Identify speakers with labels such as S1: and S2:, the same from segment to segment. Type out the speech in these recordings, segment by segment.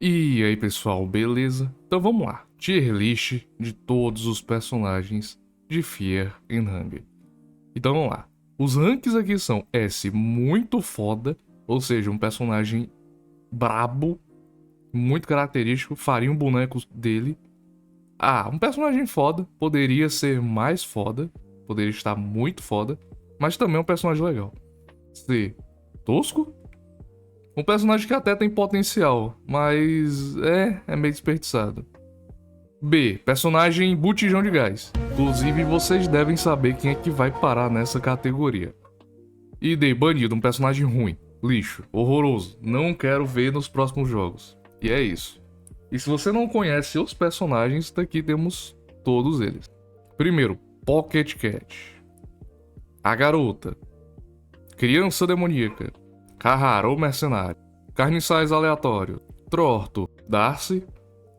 S1: E aí pessoal, beleza? Então vamos lá, tier list de todos os personagens de Fear and Hunger. Então vamos lá, os ranks aqui são S muito foda, ou seja, um personagem brabo, muito característico, faria um boneco dele. A, um personagem foda, poderia ser mais foda, poderia estar muito foda, mas também é um personagem legal. C, tosco? Um personagem que até tem potencial, mas é meio desperdiçado. B. Personagem botijão de gás. Inclusive, vocês devem saber quem é que vai parar nessa categoria. E D. Banido, um personagem ruim, lixo, horroroso. Não quero ver nos próximos jogos. E é isso. E se você não conhece os personagens, daqui temos todos eles. Primeiro, Pocket Cat. A Garota. Criança Demoníaca. Carraro Mercenário. Carniçais Aleatório. Trorto. Darcy.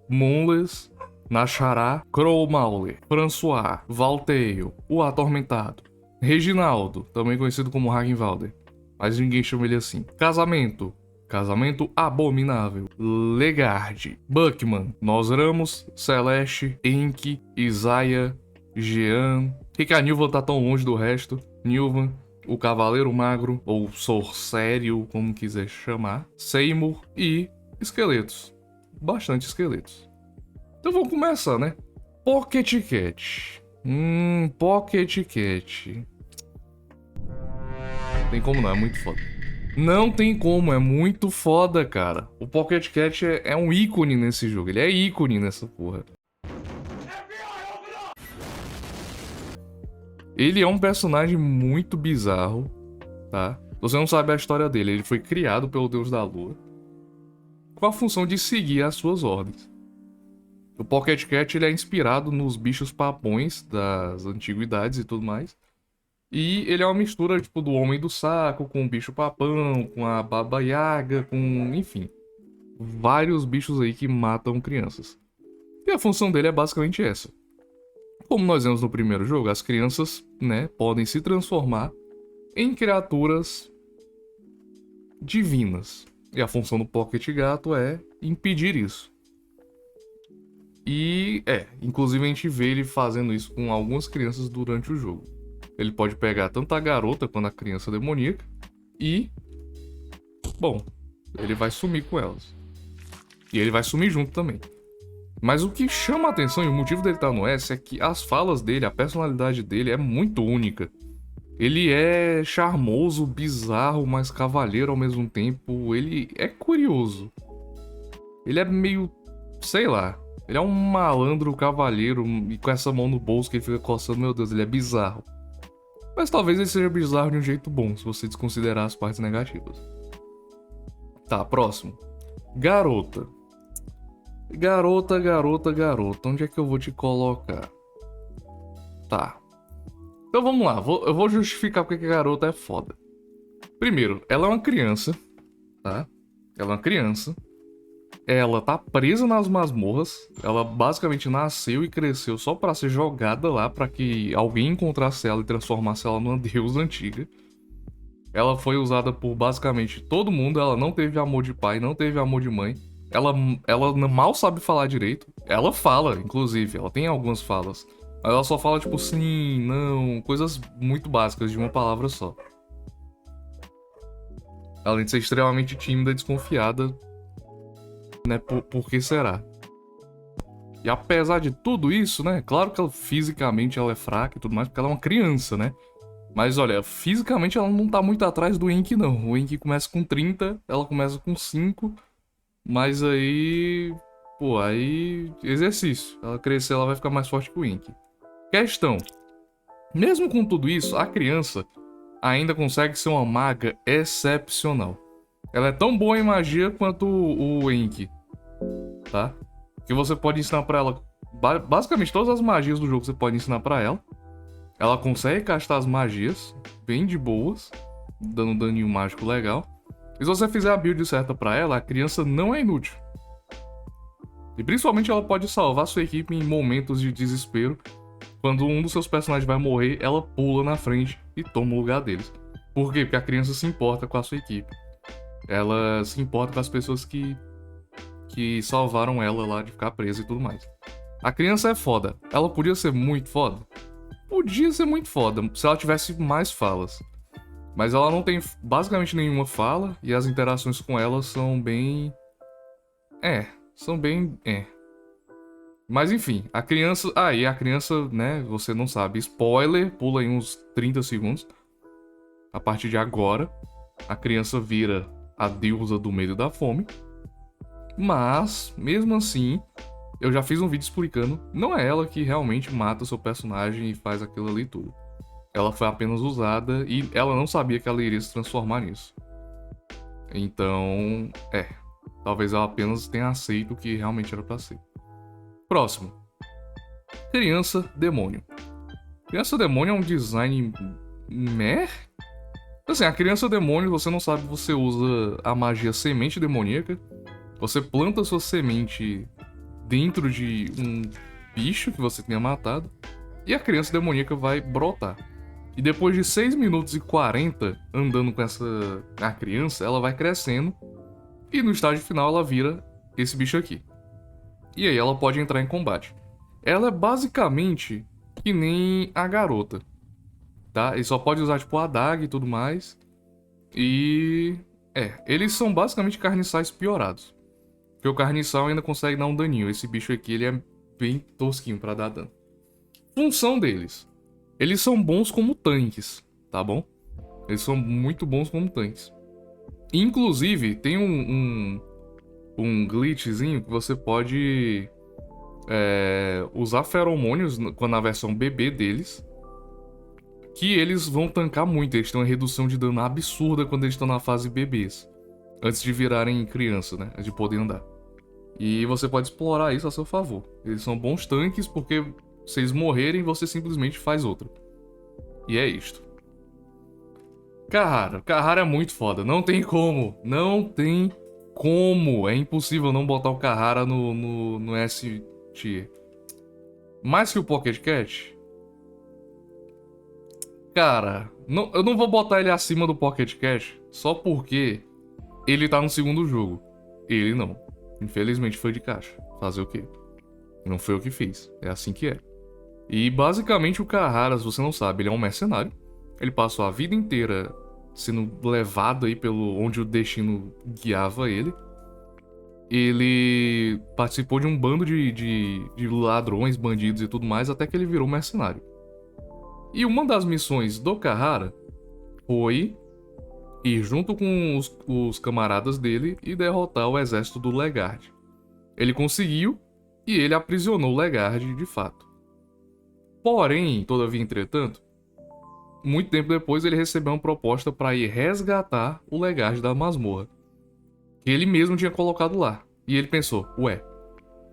S1: Moonless. Nachará. Crow Mauler. François. Valteio. O Atormentado. Reginaldo, também conhecido como Hagenwalder, mas ninguém chama ele assim. Casamento. Casamento Abominável. Legard. Buckman. Nosramos. Celeste. Enki. Isaiah. Jean. Por que a Nilvan tá tão longe do resto? Nilvan. O Cavaleiro Magro, ou Sorcério, como quiser chamar, Seymour e esqueletos. Bastante esqueletos. Então vamos começar, né? Pocket Cat. Pocket Cat. Tem como não, é muito foda. Não tem como, é muito foda, cara. O Pocket Cat é um ícone nesse jogo, ele é ícone nessa porra. Ele é um personagem muito bizarro, tá? Você não sabe a história dele, ele foi criado pelo Deus da Lua com a função de seguir as suas ordens. O Pocket Cat ele é inspirado nos bichos papões das antiguidades e tudo mais. E ele é uma mistura tipo do Homem do Saco com o bicho papão, com a Baba Yaga, com, enfim, vários bichos aí que matam crianças. E a função dele é basicamente essa. Como nós vemos no primeiro jogo, as crianças, né, podem se transformar em criaturas divinas. E a função do Pocket Gato é impedir isso. E inclusive a gente vê ele fazendo isso com algumas crianças durante o jogo. Ele pode pegar tanto a garota quanto a criança demoníaca e, bom, ele vai sumir com elas. E ele vai sumir junto também. Mas o que chama a atenção e o motivo dele estar no S é que as falas dele, a personalidade dele é muito única. Ele é charmoso, bizarro, mas cavalheiro ao mesmo tempo. Ele é curioso. Ele é meio, sei lá. Ele é um malandro cavalheiro e com essa mão no bolso que ele fica coçando. Meu Deus, ele é bizarro. Mas talvez ele seja bizarro de um jeito bom, se você desconsiderar as partes negativas. Tá, próximo. Garota. Garota. Onde é que eu vou te colocar? Tá. Então vamos lá, eu vou justificar porque a garota é foda. Primeiro, ela é uma criança, tá? Ela é uma criança. Ela tá presa nas masmorras. Ela basicamente nasceu e cresceu só pra ser jogada lá, pra que alguém encontrasse ela e transformasse ela numa deusa antiga. Ela foi usada por basicamente todo mundo. Ela não teve amor de pai, não teve amor de mãe. Ela mal sabe falar direito. Ela fala, inclusive, ela tem algumas falas. Mas ela só fala tipo sim, não, coisas muito básicas de uma palavra só. Além de ser extremamente tímida e desconfiada, né? Por que será? E apesar de tudo isso, né? Claro que fisicamente ela é fraca e tudo mais, porque ela é uma criança, né? Mas olha, fisicamente ela não tá muito atrás do Ink, não. O Ink começa com 30, ela começa com 5. Mas aí. Pô, aí. Exercício. Ela crescer, ela vai ficar mais forte que o Ink. Questão. Mesmo com tudo isso, a criança ainda consegue ser uma maga excepcional. Ela é tão boa em magia quanto o Ink, tá? Que você pode ensinar pra ela basicamente todas as magias do jogo você pode ensinar pra ela. Ela consegue castar as magias bem de boas, dando um daninho mágico legal. E se você fizer a build certa pra ela, a criança não é inútil. E principalmente ela pode salvar sua equipe em momentos de desespero. Quando um dos seus personagens vai morrer, ela pula na frente e toma o lugar deles. Por quê? Porque a criança se importa com a sua equipe. Ela se importa com as pessoas que que salvaram ela lá de ficar presa e tudo mais. A criança é foda. Ela podia ser muito foda? Podia ser muito foda, se ela tivesse mais falas. Mas ela não tem basicamente nenhuma fala, e as interações com ela são bem... são bem... Mas enfim, a criança... e a criança, né, você não sabe. Spoiler, pula aí uns 30 segundos. A partir de agora, a criança vira a deusa do medo e da fome. Mas, mesmo assim, eu já fiz um vídeo explicando, não é ela que realmente mata o seu personagem e faz aquilo ali tudo. Ela foi apenas usada e ela não sabia que ela iria se transformar nisso. Então, talvez ela apenas tenha aceito o que realmente era pra ser. Próximo. Criança Demônio. Criança Demônio é um design... Assim, a Criança Demônio, você não sabe, você usa a magia Semente Demoníaca. Você planta sua semente dentro de um bicho que você tenha matado. E a Criança Demoníaca vai brotar. E depois de 6 minutos e 40 andando com a criança, ela vai crescendo. E no estágio final ela vira esse bicho aqui. E aí ela pode entrar em combate. Ela é basicamente que nem a garota, tá? Ele só pode usar tipo a adaga e tudo mais. E... eles são basicamente carniçais piorados. Porque o carniçal ainda consegue dar um daninho. Esse bicho aqui, ele é bem tosquinho pra dar dano. Função deles. Eles são bons como tanques, tá bom? Eles são muito bons como tanques. Inclusive, tem um glitchzinho que você pode usar feromônios na versão bebê deles. Que eles vão tancar muito. Eles têm uma redução de dano absurda quando eles estão na fase bebês. Antes de virarem criança, né? De poder andar. E você pode explorar isso a seu favor. Eles são bons tanques porque... se eles morrerem, você simplesmente faz outra. E é isto. Carrara. Carrara é muito foda. Não tem como. Não tem como. É impossível não botar o Carrara no S tier. Mais que o Pocket Cat? Cara, eu não vou botar ele acima do Pocket Cat só porque ele tá no segundo jogo. Ele não. Infelizmente foi de caixa. Fazer o quê? Não foi eu que fiz. É assim que é. E basicamente o Carrara, se você não sabe, ele é um mercenário. Ele passou a vida inteira sendo levado aí pelo onde o destino guiava ele. Ele participou de um bando de ladrões, bandidos e tudo mais, até que ele virou mercenário. E uma das missões do Carrara foi ir junto com os camaradas dele e derrotar o exército do Legard. Ele conseguiu e ele aprisionou o Legard de fato. Porém, todavia, entretanto, muito tempo depois ele recebeu uma proposta para ir resgatar o Legard da masmorra, que ele mesmo tinha colocado lá. E ele pensou,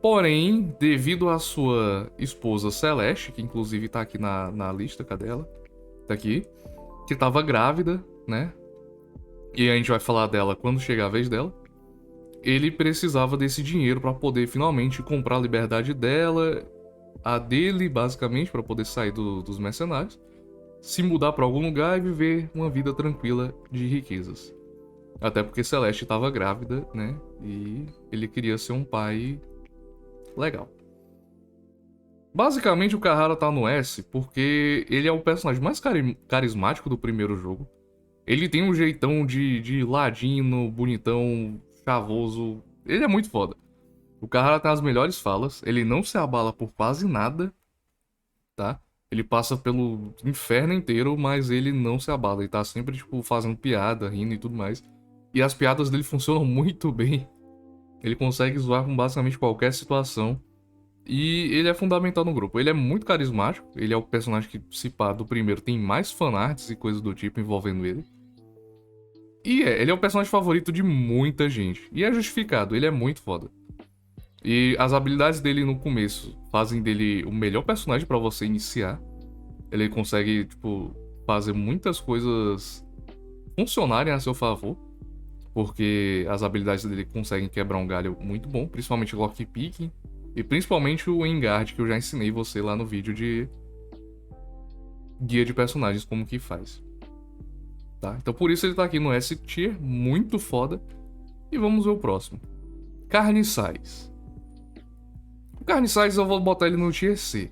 S1: Porém, devido à sua esposa Celeste, que inclusive tá aqui na lista, cadê ela? Tá aqui. Que tava grávida, né? E a gente vai falar dela quando chegar a vez dela. Ele precisava desse dinheiro para poder finalmente comprar a liberdade dela, a dele, basicamente, para poder sair dos mercenários, se mudar para algum lugar e viver uma vida tranquila de riquezas. Até porque Celeste estava grávida, né? E ele queria ser um pai legal. Basicamente o Carrara tá no S porque ele é o personagem mais carismático do primeiro jogo. Ele tem um jeitão de ladino, bonitão, chavoso. Ele é muito foda. O Carrara tem as melhores falas, ele não se abala por quase nada, tá? Ele passa pelo inferno inteiro, mas ele não se abala. Ele tá sempre, tipo, fazendo piada, rindo e tudo mais. E as piadas dele funcionam muito bem. Ele consegue zoar com basicamente qualquer situação. E ele é fundamental no grupo. Ele é muito carismático. Ele é o personagem que, se pá, do primeiro tem mais fanarts e coisas do tipo envolvendo ele. E ele é o personagem favorito de muita gente. E é justificado, ele é muito foda. E as habilidades dele no começo fazem dele o melhor personagem pra você iniciar. Ele consegue, tipo, fazer muitas coisas funcionarem a seu favor. Porque as habilidades dele conseguem quebrar um galho muito bom. Principalmente o lockpicking. E principalmente o Enguarde, que eu já ensinei você lá no vídeo de guia de personagens, como que faz. Tá? Então por isso ele tá aqui no S tier, muito foda. E vamos ver o próximo. Carniçais. O Carniçais eu vou botar ele no tier C.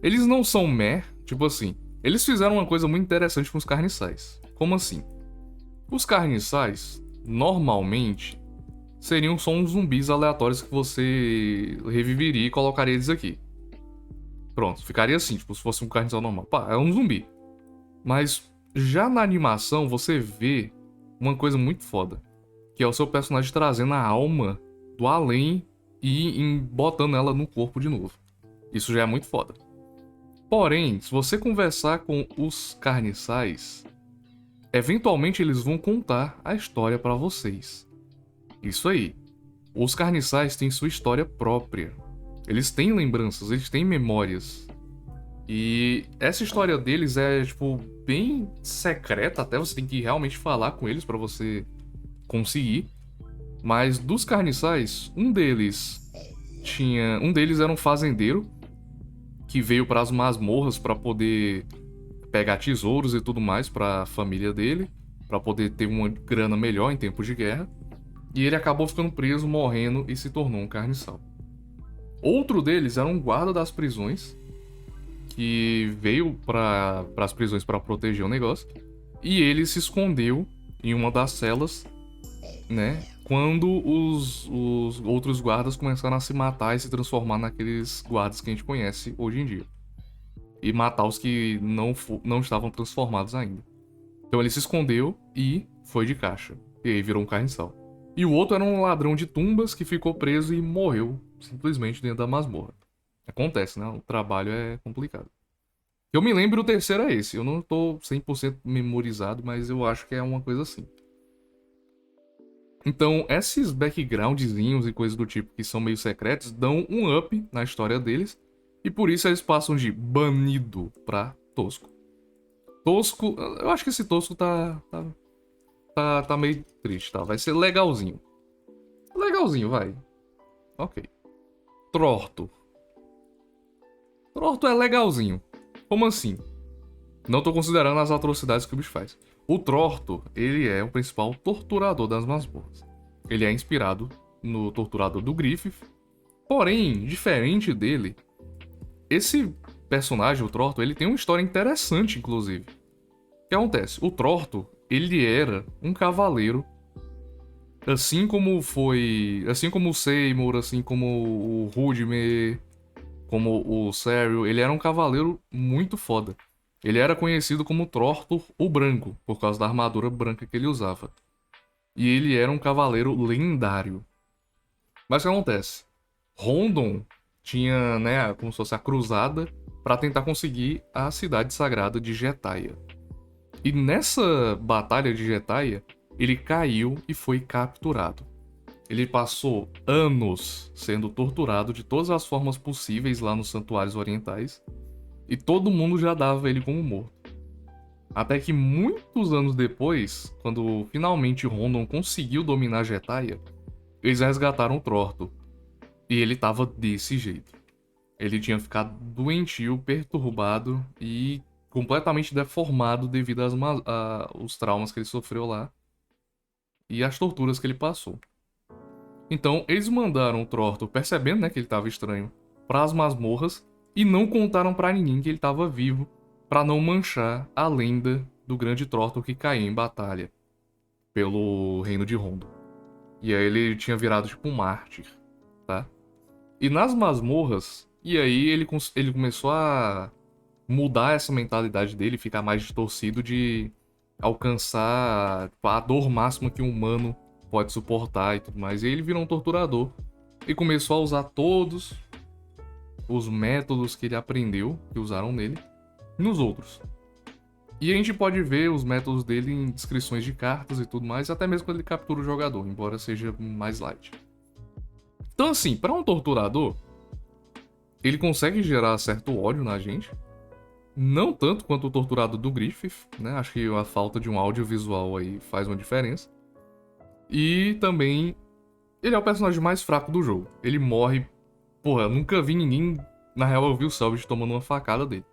S1: Eles não são meh, tipo assim. Eles fizeram uma coisa muito interessante com os Carniçais. Como assim? Os Carniçais, normalmente, seriam só uns zumbis aleatórios que você reviveria e colocaria eles aqui. Pronto, ficaria assim, tipo, se fosse um Carniçal normal. Pá, é um zumbi. Mas já na animação você vê uma coisa muito foda. Que é o seu personagem trazendo a alma do além e botando ela no corpo de novo. Isso já é muito foda. Porém, se você conversar com os Carniçais, eventualmente eles vão contar a história pra vocês. Isso aí. Os Carniçais têm sua história própria. Eles têm lembranças, eles têm memórias. E essa história deles é, tipo, bem secreta, até você tem que realmente falar com eles pra você conseguir. Mas dos Carniçais, um deles era um fazendeiro que veio para as masmorras para poder pegar tesouros e tudo mais para a família dele, para poder ter uma grana melhor em tempos de guerra. E ele acabou ficando preso, morrendo e se tornou um carniçal. Outro deles era um guarda das prisões que veio para as prisões para proteger o negócio, e ele se escondeu em uma das celas, né? Quando os outros guardas começaram a se matar e se transformar naqueles guardas que a gente conhece hoje em dia. E matar os que não estavam transformados ainda. Então ele se escondeu e foi de caixa. E aí virou um carniçal. E o outro era um ladrão de tumbas que ficou preso e morreu simplesmente dentro da masmorra. Acontece, né? O trabalho é complicado. Eu me lembro, o terceiro é esse. Eu não tô 100% memorizado, mas eu acho que é uma coisa assim. Então, esses backgroundzinhos e coisas do tipo que são meio secretos dão um up na história deles. E por isso eles passam de banido pra tosco. Tosco, eu acho que esse tosco tá meio triste, tá? Vai ser legalzinho. Legalzinho, vai. Ok. Trorto. Trorto é legalzinho. Como assim? Não tô considerando as atrocidades que o bicho faz. O Trorto, ele é o principal torturador das masmorras. Ele é inspirado no torturador do Griffith. Porém, diferente dele, esse personagem, o Trorto, ele tem uma história interessante, inclusive. O que acontece? O Trorto, ele era um cavaleiro, assim como o Seymour, assim como o Rudime, como o Sario, ele era um cavaleiro muito foda. Ele era conhecido como Trorto o Branco, por causa da armadura branca que ele usava. E ele era um cavaleiro lendário. Mas o que acontece? Rondon tinha, né, como se fosse a cruzada para tentar conseguir a cidade sagrada de Getaia. E nessa batalha de Getaia, ele caiu e foi capturado. Ele passou anos sendo torturado de todas as formas possíveis lá nos santuários orientais. E todo mundo já dava ele como morto. Até que muitos anos depois, quando finalmente Rondon conseguiu dominar Getaia, eles resgataram o Trorto. E ele tava desse jeito. Ele tinha ficado doentio, perturbado e completamente deformado devido aos traumas que ele sofreu lá e as torturas que ele passou. Então, eles mandaram o Trorto, percebendo, né, que ele tava estranho, para as masmorras e não contaram para ninguém que ele tava vivo, para não manchar a lenda do grande Trorto que caiu em batalha pelo reino de Rondon. E aí ele tinha virado tipo um mártir, tá? E nas masmorras, e aí ele começou a mudar essa mentalidade dele, ficar mais distorcido de alcançar a dor máxima que um humano pode suportar e tudo mais. E aí ele virou um torturador e começou a usar todos os métodos que ele aprendeu, que usaram nele, nos outros. E a gente pode ver os métodos dele em descrições de cartas e tudo mais, até mesmo quando ele captura o jogador, embora seja mais light. Então assim, para um torturador, ele consegue gerar certo ódio na gente. Não tanto quanto o torturador do Griffith, né? Acho que a falta de um audiovisual aí faz uma diferença. E também, ele é o personagem mais fraco do jogo. Ele morre... Porra, eu nunca vi ninguém... Na real, eu vi o Selvage tomando uma facada dele.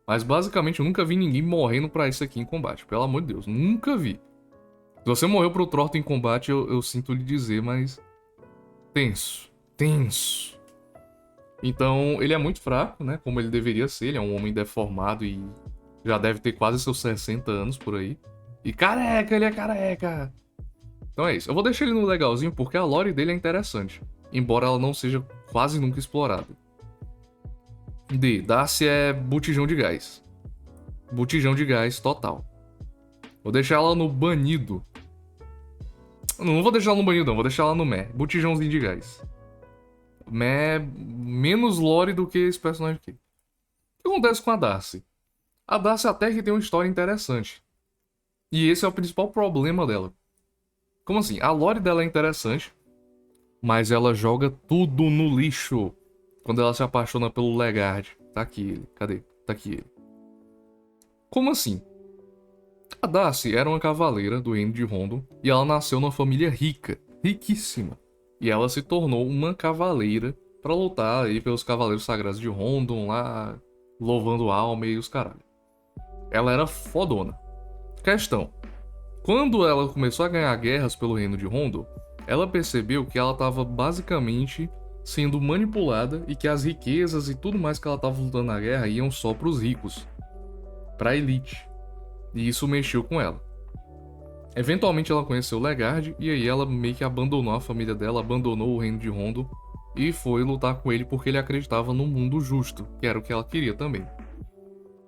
S1: Mas basicamente, eu nunca vi ninguém morrendo pra isso aqui em combate. Pelo amor de Deus, nunca vi. Se você morreu pro Trorto em combate, eu sinto lhe dizer, mas... tenso. Tenso. Então, ele é muito fraco, né? Como ele deveria ser. Ele é um homem deformado e já deve ter quase seus 60 anos por aí. E careca, ele é careca. Então é isso. Eu vou deixar ele no legalzinho porque a lore dele é interessante. Embora ela não seja quase nunca explorada. D. Darcy é botijão de gás. Botijão de gás total. Vou deixar ela no banido. Não vou deixar ela no banido, não. Vou deixar ela no meh. Botijãozinho de gás. Meh, menos lore do que esse personagem aqui. O que acontece com a Darcy? A Darcy até que tem uma história interessante. E esse é o principal problema dela. Como assim? A lore dela é interessante, mas ela joga tudo no lixo quando ela se apaixona pelo Legard. Tá aqui ele. Cadê? Tá aqui ele. Como assim? A Darcy era uma cavaleira do reino de Rondon e ela nasceu numa família rica, riquíssima. E ela se tornou uma cavaleira pra lutar aí pelos cavaleiros sagrados de Rondon lá, louvando alma e os caralho. Ela era fodona. Questão. Quando ela começou a ganhar guerras pelo reino de Rondon, ela percebeu que ela estava basicamente sendo manipulada e que as riquezas e tudo mais que ela estava lutando na guerra iam só pros ricos, pra elite. E isso mexeu com ela. Eventualmente ela conheceu o Legard e aí ela meio que abandonou a família dela, abandonou o reino de Rondon e foi lutar com ele porque ele acreditava no mundo justo, que era o que ela queria também.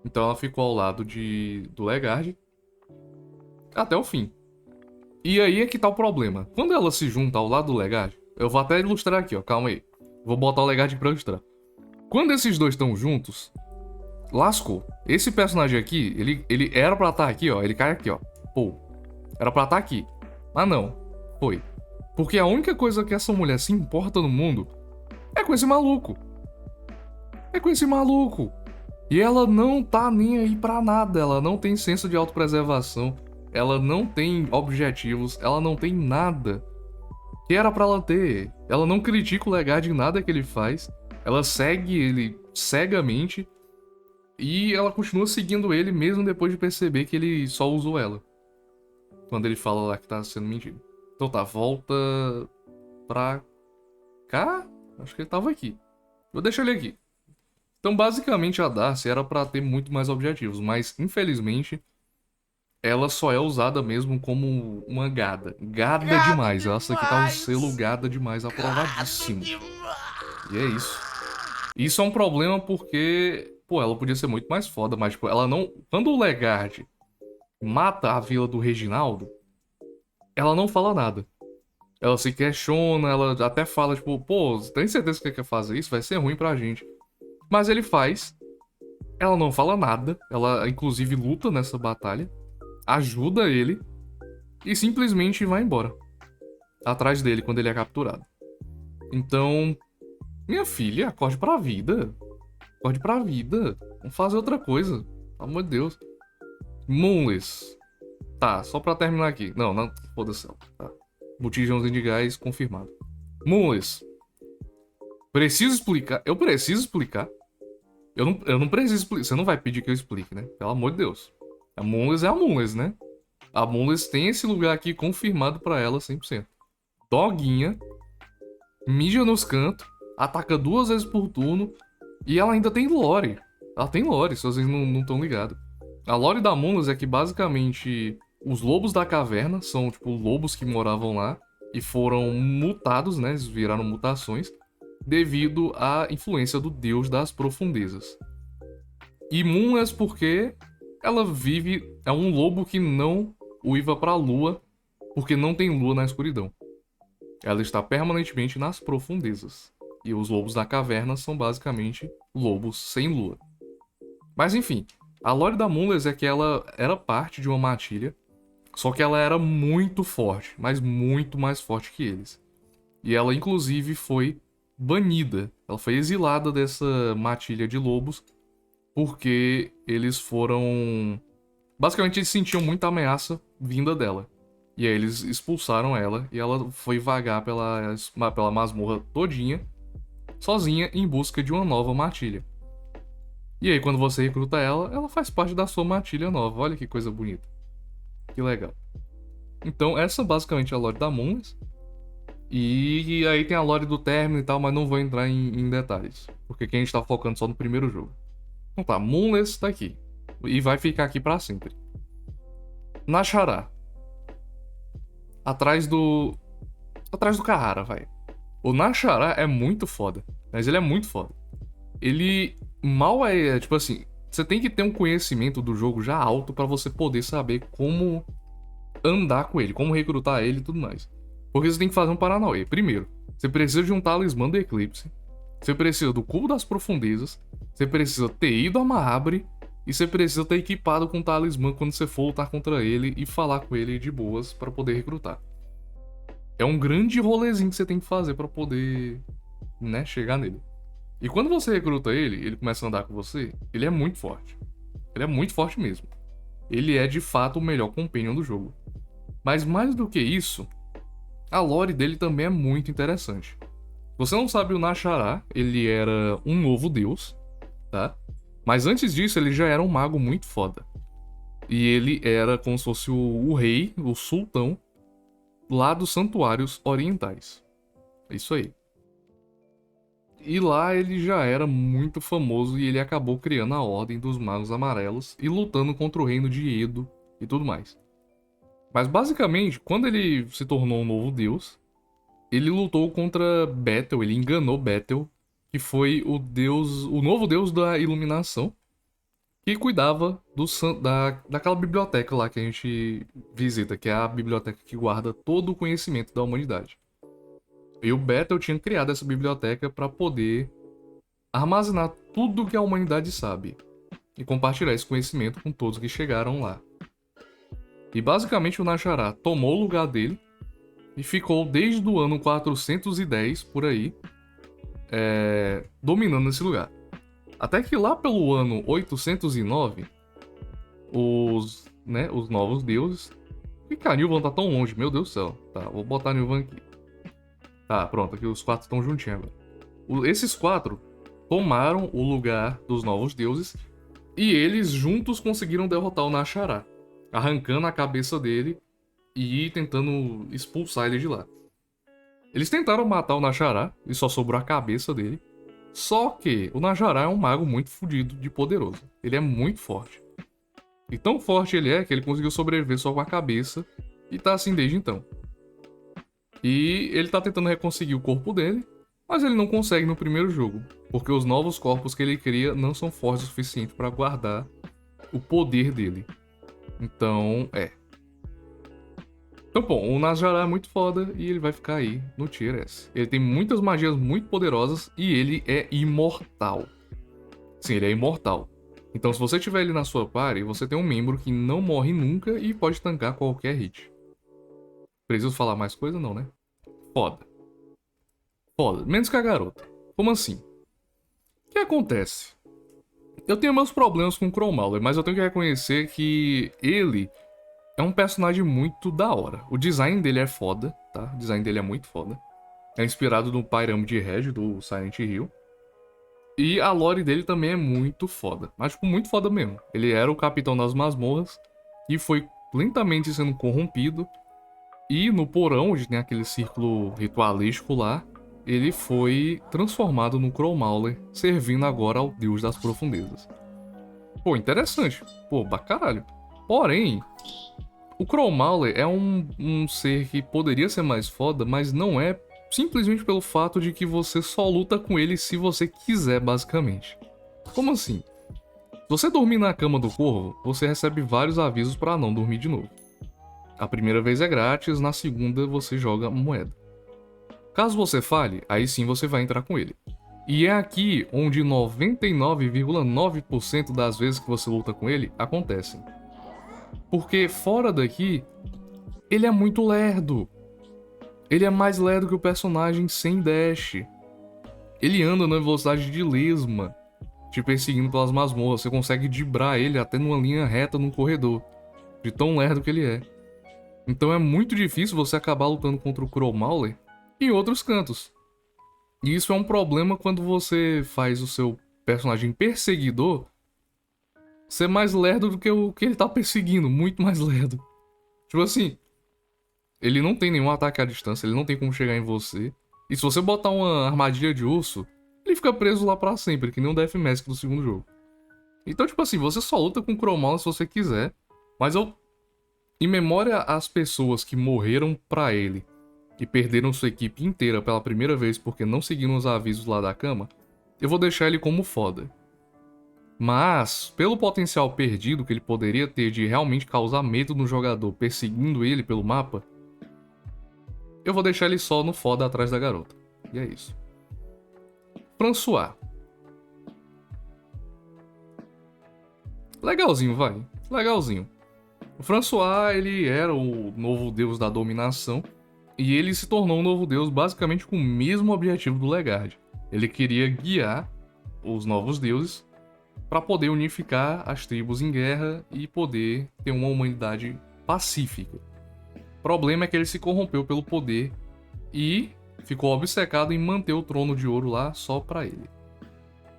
S1: Então ela ficou ao lado do Legard até o fim. E aí é que tá o problema. Quando ela se junta ao lado do Legard, eu vou até ilustrar aqui, ó, calma aí. Vou botar o Legard pra ilustrar. Quando esses dois estão juntos, lascou. Esse personagem aqui, ele era pra estar aqui, ó, ele cai aqui, ó. Pô, era pra estar aqui. Mas não, foi. Porque a única coisa que essa mulher se importa no mundo é com esse maluco. É com esse maluco. E ela não tá nem aí pra nada, ela não tem senso de autopreservação. Ela não tem objetivos, ela não tem nada que era pra ela ter. Ela não critica o Legard em nada que ele faz. Ela segue ele cegamente. E ela continua seguindo ele mesmo depois de perceber que ele só usou ela. Quando ele fala lá que tá sendo mentido. Então tá, volta pra cá? Acho que ele tava aqui. Vou deixar ele aqui. Então basicamente a Darcy era pra ter muito mais objetivos. Mas infelizmente ela só é usada mesmo como uma gada. Gada demais. Essa aqui tá um selo gada demais, aprovadíssimo. E é isso. Isso é um problema porque, pô, ela podia ser muito mais foda, mas, tipo, ela não... Quando o Legard mata a vila do Reginaldo, ela não fala nada. Ela se questiona, ela até fala, tipo, pô, tem certeza que quer fazer isso? Vai ser ruim pra gente. Mas ele faz. Ela não fala nada. Ela, inclusive, luta nessa batalha. Ajuda ele e simplesmente vai embora atrás dele quando ele é capturado. Então, minha filha, acorde pra vida. Acorde pra vida. Vamos fazer outra coisa. Pelo amor de Deus. Moonless. Tá, só pra terminar aqui. Não, foda-se. Tá. Botijãozinho de gás confirmado. Moonless. Preciso explicar. Eu preciso explicar. Eu não preciso explicar. Você não vai pedir que eu explique, né? Pelo amor de Deus. A Moonless é a Moonless, né? A Moonless tem esse lugar aqui confirmado pra ela 100%. Doguinha. Mija nos cantos. Ataca 2 vezes por turno. E ela ainda tem lore. Ela tem lore, se vocês não estão ligados. A lore da Moonless é que basicamente os lobos da caverna são tipo lobos que moravam lá e foram mutados, né? Eles viraram mutações devido à influência do deus das profundezas. E Moonless porque ela vive... É um lobo que não uiva pra lua, porque não tem lua na escuridão. Ela está permanentemente nas profundezas. E os lobos da caverna são basicamente lobos sem lua. Mas enfim, a lore da Moonless é que ela era parte de uma matilha, só que ela era muito forte, mas muito mais forte que eles. E ela inclusive foi banida, ela foi exilada dessa matilha de lobos, porque eles foram... Basicamente eles sentiam muita ameaça vinda dela. E aí eles expulsaram ela e ela foi vagar pela masmorra todinha, sozinha, em busca de uma nova matilha. E aí quando você recruta ela, ela faz parte da sua matilha nova. Olha que coisa bonita. Que legal. Então essa basicamente é a lore da Moonless. E aí tem a lore do término e tal, mas não vou entrar em detalhes. Porque aqui a gente tá focando só no primeiro jogo. Então tá, Moonless tá aqui. E vai ficar aqui pra sempre. Nashara. Atrás do... Atrás do Kahara, vai. O Nashara é muito foda. Mas ele é muito foda. Ele mal é... Tipo assim, você tem que ter um conhecimento do jogo já alto pra você poder saber como andar com ele, como recrutar ele e tudo mais. Porque você tem que fazer um Paranauê. Primeiro, você precisa de um talismã do Eclipse. Você precisa do Cubo das Profundezas. Você precisa ter ido a Mahabre. E você precisa ter equipado com o talismã quando você for lutar contra ele e falar com ele de boas pra poder recrutar. É um grande rolezinho que você tem que fazer pra poder, né, chegar nele. E quando você recruta ele começa a andar com você, ele é muito forte. Ele é muito forte mesmo. Ele é de fato o melhor companion do jogo. Mas mais do que isso, a lore dele também é muito interessante. Você não sabe, o Nashara, ele era um novo deus, tá? Mas antes disso, ele já era um mago muito foda. E ele era como se fosse o rei, o sultão, lá dos santuários orientais. É isso aí. E lá ele já era muito famoso e ele acabou criando a Ordem dos Magos Amarelos e lutando contra o reino de Edo e tudo mais. Mas basicamente, quando ele se tornou um novo deus, ele lutou contra Bethel, ele enganou Bethel, que foi o novo deus da iluminação, que cuidava daquela biblioteca lá que a gente visita, que é a biblioteca que guarda todo o conhecimento da humanidade. E o Bethel tinha criado essa biblioteca para poder armazenar tudo que a humanidade sabe e compartilhar esse conhecimento com todos que chegaram lá. E basicamente o Nashara tomou o lugar dele e ficou desde o ano 410 por aí, dominando esse lugar. Até que lá pelo ano 809, os novos deuses... E cara, Nilvan tá tão longe, meu Deus do céu. Tá, vou botar Nilvan aqui. Tá, pronto, aqui os quatro estão juntinhos agora. Esses quatro tomaram o lugar dos novos deuses e eles juntos conseguiram derrotar o Nashara, arrancando a cabeça dele e tentando expulsar ele de lá. Eles tentaram matar o Nashara e só sobrou a cabeça dele. Só que o Nashara é um mago muito fodido de poderoso. Ele é muito forte. E tão forte ele é que ele conseguiu sobreviver só com a cabeça e tá assim desde então. E ele tá tentando reconseguir o corpo dele, mas ele não consegue no primeiro jogo, porque os novos corpos que ele cria não são fortes o suficiente para guardar o poder dele. Então, Então, bom, o Nashara é muito foda e ele vai ficar aí no Tier S. Ele tem muitas magias muito poderosas e ele é imortal. Sim, ele é imortal. Então, se você tiver ele na sua party, você tem um membro que não morre nunca e pode tancar qualquer hit. Preciso falar mais coisa? Não, né? Foda. Foda. Menos que a garota. Como assim? O que acontece? Eu tenho meus problemas com o Crowmauler, mas eu tenho que reconhecer que ele é um personagem muito da hora. O design dele é foda, tá? O design dele é muito foda. É inspirado no Pyramid Head do Silent Hill. E a lore dele também é muito foda. Mas, tipo, muito foda mesmo. Ele era o capitão das masmorras e foi lentamente sendo corrompido. E no porão, onde tem aquele círculo ritualístico lá, ele foi transformado no Crowmauler, servindo agora ao Deus das Profundezas. Pô, interessante. Pô, bacaralho. Porém, o Crowmauler é um ser que poderia ser mais foda, mas não é simplesmente pelo fato de que você só luta com ele se você quiser, basicamente. Como assim? Se você dormir na cama do corvo, você recebe vários avisos para não dormir de novo. A primeira vez é grátis, na segunda você joga moeda. Caso você falhe, aí sim você vai entrar com ele. E é aqui onde 99,9% das vezes que você luta com ele acontecem. Porque fora daqui, ele é muito lerdo. Ele é mais lerdo que o personagem sem dash. Ele anda na velocidade de lesma, te perseguindo pelas masmorras. Você consegue dibrar ele até numa linha reta num corredor, de tão lerdo que ele é. Então é muito difícil você acabar lutando contra o Crowmauler em outros cantos. E isso é um problema quando você faz o seu personagem perseguidor ser mais lerdo do que o que ele tá perseguindo, muito mais lerdo. Tipo assim, Ele não tem nenhum ataque à distância, ele não tem como chegar em você. E se você botar uma armadilha de urso, ele fica preso lá pra sempre, que nem o Deathmask do segundo jogo. Então, tipo assim, você só luta com o Cromal se você quiser. Mas eu... Em memória às pessoas que morreram pra ele e perderam sua equipe inteira pela primeira vez porque não seguiram os avisos lá da cama, eu vou deixar ele como foda. Mas, pelo potencial perdido que ele poderia ter de realmente causar medo no jogador perseguindo ele pelo mapa, eu vou deixar ele só no foda atrás da garota. E é isso. François. Legalzinho, vai. Legalzinho. O François, ele era o novo deus da dominação. E ele se tornou um novo deus basicamente com o mesmo objetivo do Legard. Ele queria guiar os novos deuses para poder unificar as tribos em guerra e poder ter uma humanidade pacífica. O problema é que ele se corrompeu pelo poder e ficou obcecado em manter o trono de ouro lá só pra ele.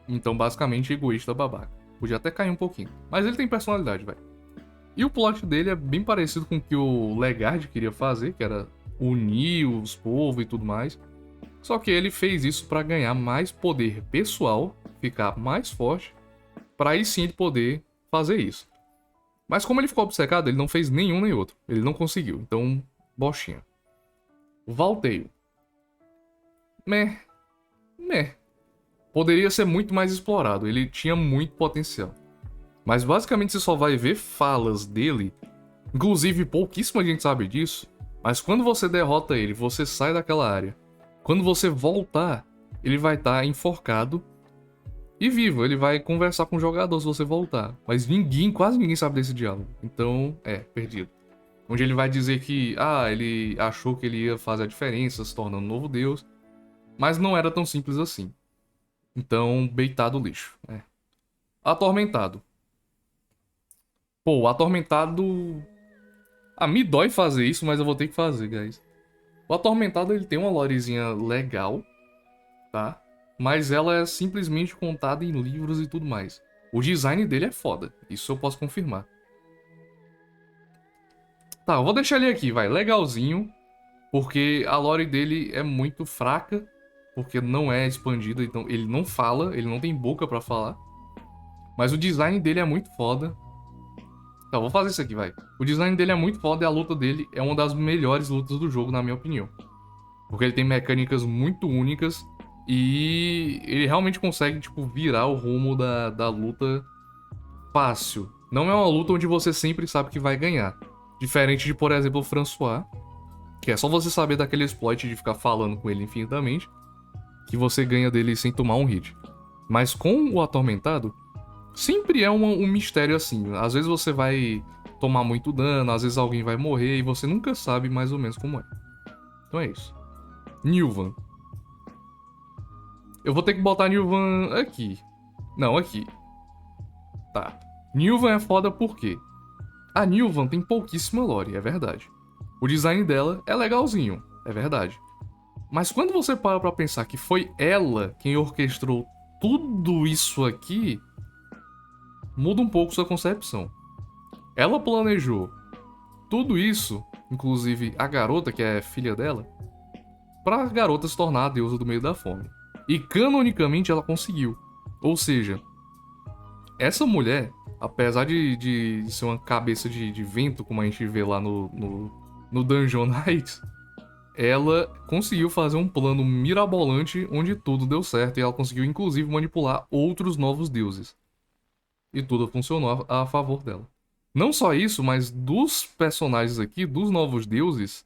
S1: Então, basicamente, egoísta babaca. Podia até cair um pouquinho, mas ele tem personalidade, velho. E o plot dele é bem parecido com o que o Legard queria fazer, que era unir os povos e tudo mais. Só que ele fez isso pra ganhar mais poder pessoal, ficar mais forte, pra aí sim ele poder fazer isso. Mas como ele ficou obcecado, ele não fez nenhum nem outro. Ele não conseguiu, então, bochinha. O Valteio. Meh. Poderia ser muito mais explorado, ele tinha muito potencial. Mas basicamente você só vai ver falas dele. Inclusive, pouquíssima gente sabe disso. Mas quando você derrota ele, você sai daquela área. Quando você voltar, ele vai estar enforcado e vivo. Ele vai conversar com o jogador se você voltar. Mas quase ninguém sabe desse diálogo. Então, perdido. Onde ele vai dizer que, ele achou que ele ia fazer a diferença, se tornando um novo deus. Mas não era tão simples assim. Então, beitado lixo. Atormentado. Pô, o Atormentado... me dói fazer isso, mas eu vou ter que fazer, guys. O Atormentado, ele tem uma lorezinha legal, tá? Mas ela é simplesmente contada em livros e tudo mais. O design dele é foda, isso eu posso confirmar. Tá, eu vou deixar ele aqui, vai, legalzinho. Porque a lore dele é muito fraca, porque não é expandida, então ele não fala, ele não tem boca pra falar. Mas o design dele é muito foda. Então, vou fazer isso aqui, vai. O design dele é muito foda e a luta dele é uma das melhores lutas do jogo, na minha opinião. Porque ele tem mecânicas muito únicas e ele realmente consegue, tipo, virar o rumo da luta fácil. Não é uma luta onde você sempre sabe que vai ganhar. Diferente de, por exemplo, o François, que é só você saber daquele exploit de ficar falando com ele infinitamente, que você ganha dele sem tomar um hit. Mas com o Atormentado, sempre é um mistério assim. Às vezes você vai tomar muito dano, às vezes alguém vai morrer e você nunca sabe mais ou menos como é. Então é isso. Nilvan. Eu vou ter que botar Nilvan aqui. Não, aqui. Tá. Nilvan é foda por quê? A Nilvan tem pouquíssima lore, é verdade. O design dela é legalzinho, é verdade. Mas quando você para pra pensar que foi ela quem orquestrou tudo isso aqui, muda um pouco sua concepção. Ela planejou tudo isso, inclusive a garota, que é filha dela, pra garota se tornar a deusa do meio da fome. E canonicamente ela conseguiu. Ou seja, essa mulher, apesar de ser uma cabeça de vento, como a gente vê lá no Dungeon Knights, ela conseguiu fazer um plano mirabolante onde tudo deu certo e ela conseguiu inclusive manipular outros novos deuses. E tudo funcionou a favor dela. Não só isso, mas dos personagens aqui, dos novos deuses,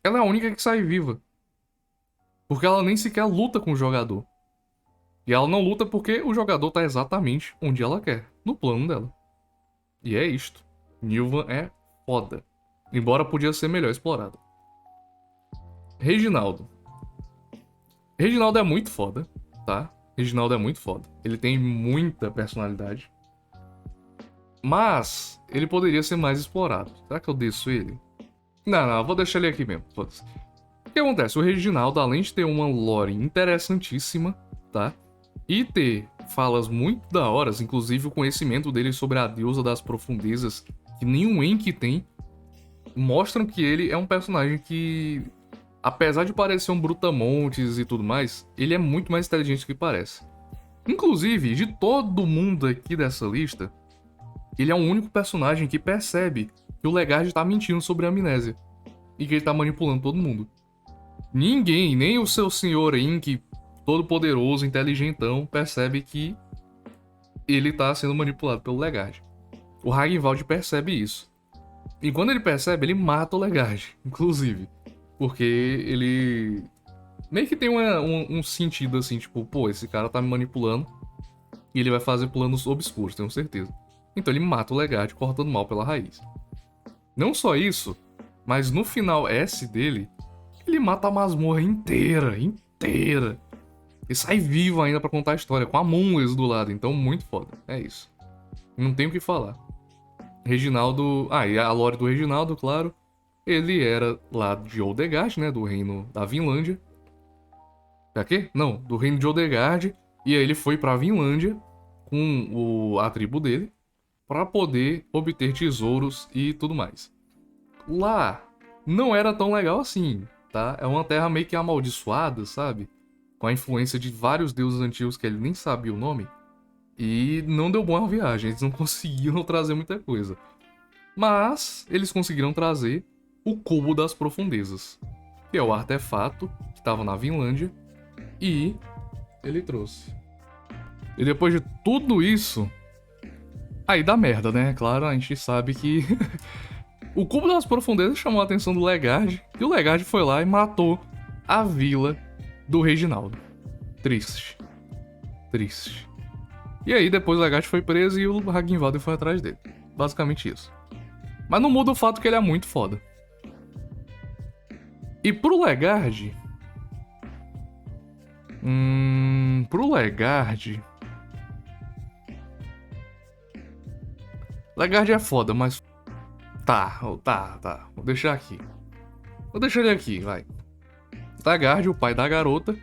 S1: ela é a única que sai viva. Porque ela nem sequer luta com o jogador. E ela não luta porque o jogador tá exatamente onde ela quer, no plano dela. E é isto. Nilvan é foda. Embora podia ser melhor explorado. Reginaldo. Reginaldo é muito foda, tá? Reginaldo é muito foda. Ele tem muita personalidade. Mas ele poderia ser mais explorado. Será que eu desço ele? Não, eu vou deixar ele aqui mesmo. Foda-se. O que acontece? O Reginaldo, além de ter uma lore interessantíssima, tá? E ter falas muito da hora, inclusive o conhecimento dele sobre a deusa das profundezas, que nenhum Enki tem. mostram que ele é um personagem que, apesar de parecer um brutamontes e tudo mais, ele é muito mais inteligente do que parece. Inclusive, de todo mundo aqui dessa lista, ele é o único personagem que percebe que o Legard tá mentindo sobre a amnésia e que ele tá manipulando todo mundo. Ninguém, nem o seu senhor Ink, todo poderoso, inteligentão, percebe que ele tá sendo manipulado pelo Legard. O Ragnvald percebe isso. E quando ele percebe, ele mata o Legard, inclusive. Porque ele meio que tem um sentido assim, tipo, pô, esse cara tá me manipulando e ele vai fazer planos obscuros, tenho certeza. Então ele mata o Legard, cortando mal pela raiz. Não só isso, mas no final S dele, ele mata a masmorra inteira. E sai vivo ainda pra contar a história, com a Munles do lado, então muito foda. É isso. Não tem o que falar. Reginaldo... Ah, e a lore do Reginaldo, claro. Ele era lá de Oldegard, né, do reino da Vinlândia. É quê? Não, do reino de Oldegard. E aí ele foi pra Vinlândia com a tribo dele pra poder obter tesouros e tudo mais. Lá não era tão legal assim, tá? É uma terra meio que amaldiçoada, sabe? Com a influência de vários deuses antigos que ele nem sabia o nome. E não deu boa viagem, eles não conseguiram trazer muita coisa. Mas eles conseguiram trazer o Cubo das Profundezas, que é o artefato que estava na Vinlândia, e ele trouxe. E depois de tudo isso, aí dá merda, né? Claro, a gente sabe que o Cubo das Profundezas chamou a atenção do Legard, e o Legard foi lá e matou a vila do Reginaldo. Triste. Triste. E aí depois o Legard foi preso e o Ragnvald foi atrás dele. Basicamente isso. Mas não muda o fato que ele é muito foda. E pro Legard... Pro Legard... Legard é foda, mas... Tá. Vou deixar aqui. Vou deixar ele aqui, vai. Legard, o pai da garota,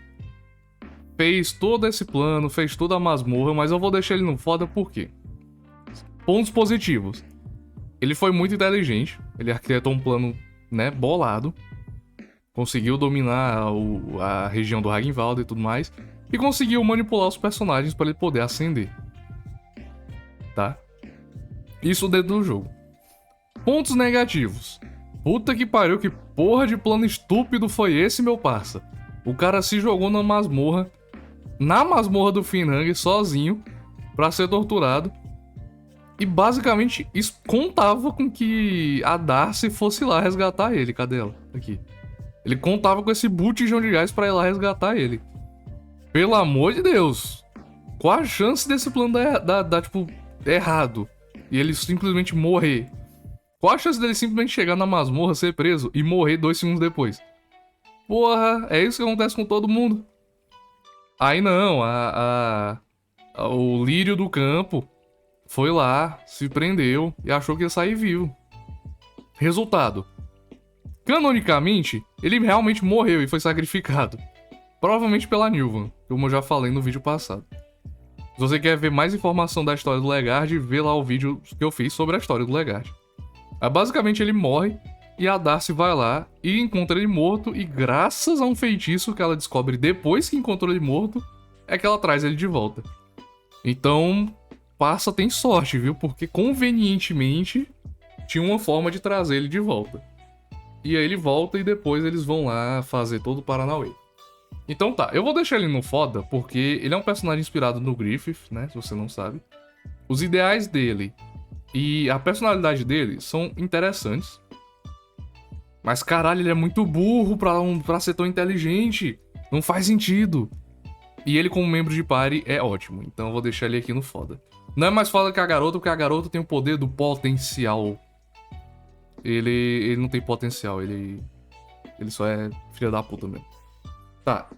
S1: fez todo esse plano, fez toda a masmorra, mas eu vou deixar ele no foda por quê? Pontos positivos. Ele foi muito inteligente, ele arquitetou um plano, né, bolado. Conseguiu dominar a região do Ragnvald e tudo mais. E conseguiu manipular os personagens para ele poder ascender. Tá? Isso dentro do jogo. Pontos negativos. Puta que pariu, que porra de plano estúpido foi esse, meu parça? O cara se jogou na masmorra do Finnang sozinho pra ser torturado. E basicamente isso contava com que a Darcy fosse lá resgatar ele. Cadê ela? Aqui. Ele contava com esse botijão de gás pra ir lá resgatar ele. Pelo amor de Deus. Qual a chance desse plano dar tipo, errado? E ele simplesmente morrer? Qual a chance dele simplesmente chegar na masmorra, ser preso e morrer 2 segundos depois? Porra, é isso que acontece com todo mundo. Aí não, o lírio do campo foi lá, se prendeu e achou que ia sair vivo. Resultado. Canonicamente, ele realmente morreu e foi sacrificado. Provavelmente pela Nilvan, como eu já falei no vídeo passado. Se você quer ver mais informação da história do Legard, vê lá o vídeo que eu fiz sobre a história do Legard. Basicamente ele morre e a Darcy vai lá e encontra ele morto, e graças a um feitiço que ela descobre depois que encontrou ele morto, é que ela traz ele de volta. Então, Parça tem sorte, viu? Porque convenientemente tinha uma forma de trazer ele de volta. E aí ele volta e depois eles vão lá fazer todo o Paranauê. Então tá, eu vou deixar ele no foda porque ele é um personagem inspirado no Griffith, né? Se você não sabe. Os ideais dele e a personalidade dele são interessantes. Mas caralho, ele é muito burro pra ser tão inteligente. Não faz sentido. E ele como membro de party é ótimo. Então eu vou deixar ele aqui no foda. Não é mais foda que a garota, porque a garota tem o poder do potencial. Ele não tem potencial, ele só é filha da puta mesmo. Tá.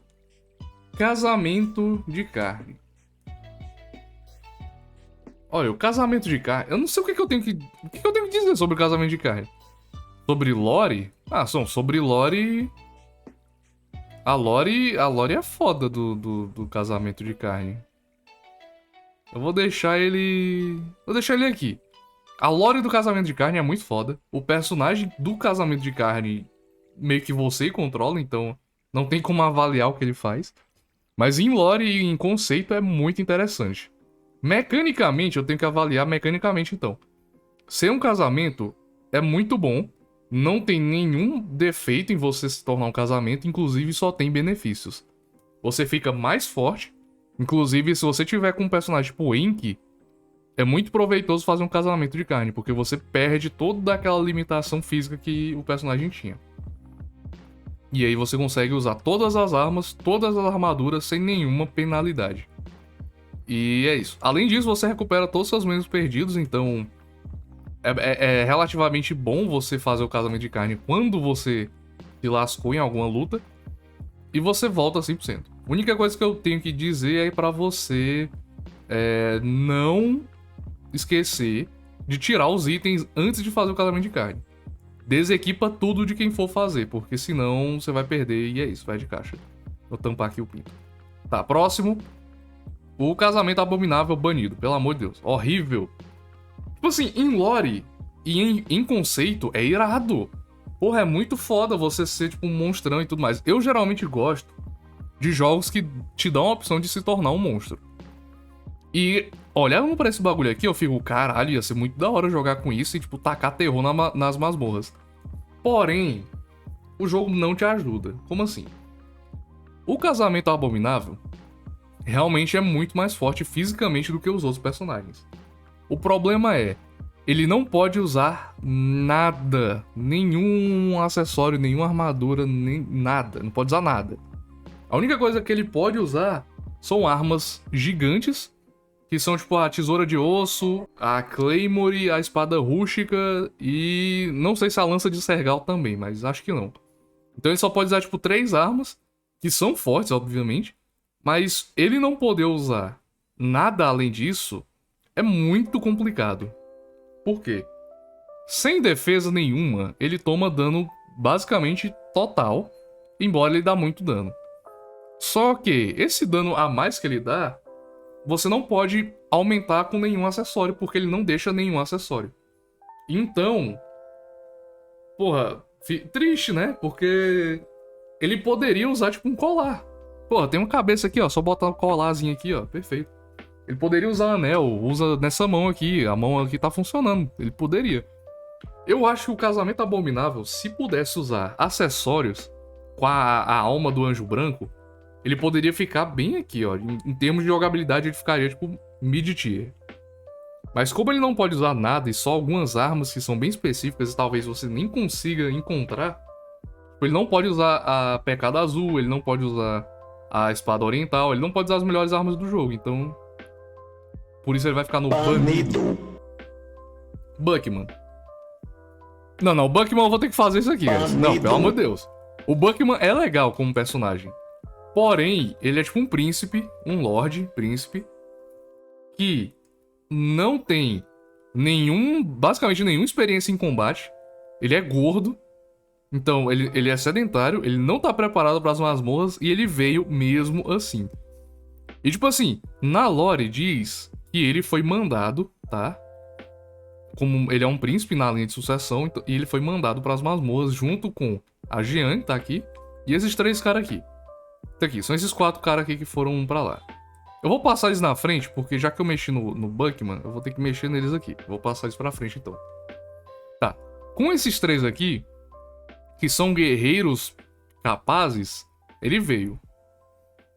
S1: Casamento de carne. Olha, o casamento de carne... Eu não sei o que eu tenho que... O que eu tenho que dizer sobre o casamento de carne? Sobre lore? Ah, sobre lore... A lore é foda do casamento de carne. Eu vou deixar ele... Vou deixar ele aqui. A lore do Casamento de Carne é muito foda. O personagem do Casamento de Carne meio que você controla, então não tem como avaliar o que ele faz. Mas em lore e em conceito é muito interessante. Mecanicamente, eu tenho que avaliar mecanicamente então. Ser um casamento é muito bom. Não tem nenhum defeito em você se tornar um casamento, inclusive só tem benefícios. Você fica mais forte. Inclusive, se você tiver com um personagem tipo Enki, é muito proveitoso fazer um casamento de carne, porque você perde toda aquela limitação física que o personagem tinha. E aí você consegue usar todas as armas, todas as armaduras sem nenhuma penalidade. E é isso. Além disso, você recupera todos os seus membros perdidos, então é relativamente bom você fazer o casamento de carne quando você se lascou em alguma luta. E você volta 100%. A única coisa que eu tenho que dizer é pra você não esquecer de tirar os itens antes de fazer o casamento de carne. Desequipa tudo de quem for fazer, porque senão você vai perder e é isso, vai de caixa. Vou tampar aqui o pinto. Tá, próximo. O casamento abominável banido, pelo amor de Deus. Horrível. Tipo assim, em lore e em conceito é irado. Porra, é muito foda você ser tipo um monstrão e tudo mais. Eu geralmente gosto de jogos que te dão a opção de se tornar um monstro. E olhando pra esse bagulho aqui, eu fico, caralho, ia ser muito da hora jogar com isso e, tipo, tacar terror nas masmorras. Porém, o jogo não te ajuda. Como assim? O casamento abominável realmente é muito mais forte fisicamente do que os outros personagens. O problema é, ele não pode usar nada, nenhum acessório, nenhuma armadura, nem nada. Não pode usar nada. A única coisa que ele pode usar são armas gigantes, que são tipo a tesoura de osso, a Claymore, a espada rústica e não sei se a lança de Sergal também, mas acho que não. Então ele só pode usar tipo 3 armas, que são fortes, obviamente, mas ele não poder usar nada além disso é muito complicado. Por quê? Sem defesa nenhuma, ele toma dano basicamente total, embora ele dá muito dano. Só que esse dano a mais que ele dá, você não pode aumentar com nenhum acessório, porque ele não deixa nenhum acessório. Então, porra, triste, né? Porque ele poderia usar tipo um colar. Porra, tem uma cabeça aqui, ó, só botar um colarzinho aqui, ó, perfeito. Ele poderia usar anel, usa nessa mão aqui, a mão aqui tá funcionando, ele poderia. Eu acho que o casamento abominável, se pudesse usar acessórios com a alma do anjo branco, ele poderia ficar bem aqui, ó. Em termos de jogabilidade, ele ficaria, tipo, mid-tier. Mas como ele não pode usar nada e só algumas armas que são bem específicas e talvez você nem consiga encontrar, ele não pode usar a pecada azul, ele não pode usar a espada oriental, ele não pode usar as melhores armas do jogo, então... Por isso ele vai ficar no banido. Buckman. Não, o Buckman eu vou ter que fazer isso aqui, guys. Não, pelo amor de Deus. O Buckman é legal como personagem. Porém, ele é tipo um príncipe, um lord, príncipe, que não tem basicamente nenhuma experiência em combate. Ele é gordo, então ele é sedentário, ele não tá preparado para as masmorras e ele veio mesmo assim. E tipo assim, na lore diz que ele foi mandado, tá? Como ele é um príncipe na linha de sucessão, então, e ele foi mandado para as masmorras junto com a Jean, que tá aqui, e esses 3 caras aqui. Tá aqui, são esses 4 caras aqui que foram pra lá. Eu vou passar eles na frente, porque já que eu mexi no Buckman, eu vou ter que mexer neles aqui. Vou passar eles pra frente, então. Tá. Com esses 3 aqui, que são guerreiros capazes, ele veio.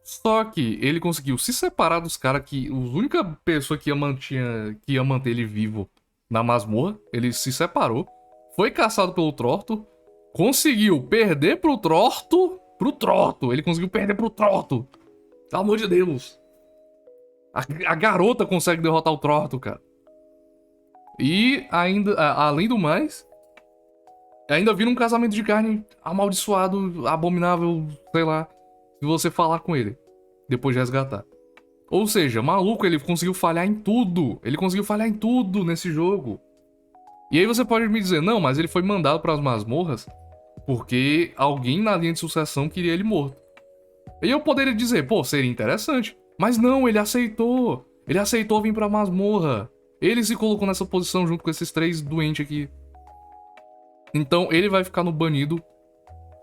S1: Só que ele conseguiu se separar dos caras que... A única pessoa que ia manter ele vivo na masmorra, ele se separou. Foi caçado pelo Trorto. Conseguiu perder pro Trorto... Ele conseguiu perder pro Trorto. Pelo amor de Deus. A garota consegue derrotar o Trorto, cara. E ainda, além do mais, ainda vira um casamento de carne amaldiçoado, abominável, sei lá, se você falar com ele, depois de resgatar. Ou seja, maluco, ele conseguiu falhar em tudo. Ele conseguiu falhar em tudo nesse jogo. E aí você pode me dizer, não, mas ele foi mandado para as masmorras porque alguém na linha de sucessão queria ele morto. E eu poderia dizer, pô, seria interessante. Mas não, ele aceitou. Ele aceitou vir pra masmorra. Ele se colocou nessa posição junto com esses 3 doentes aqui. Então ele vai ficar no banido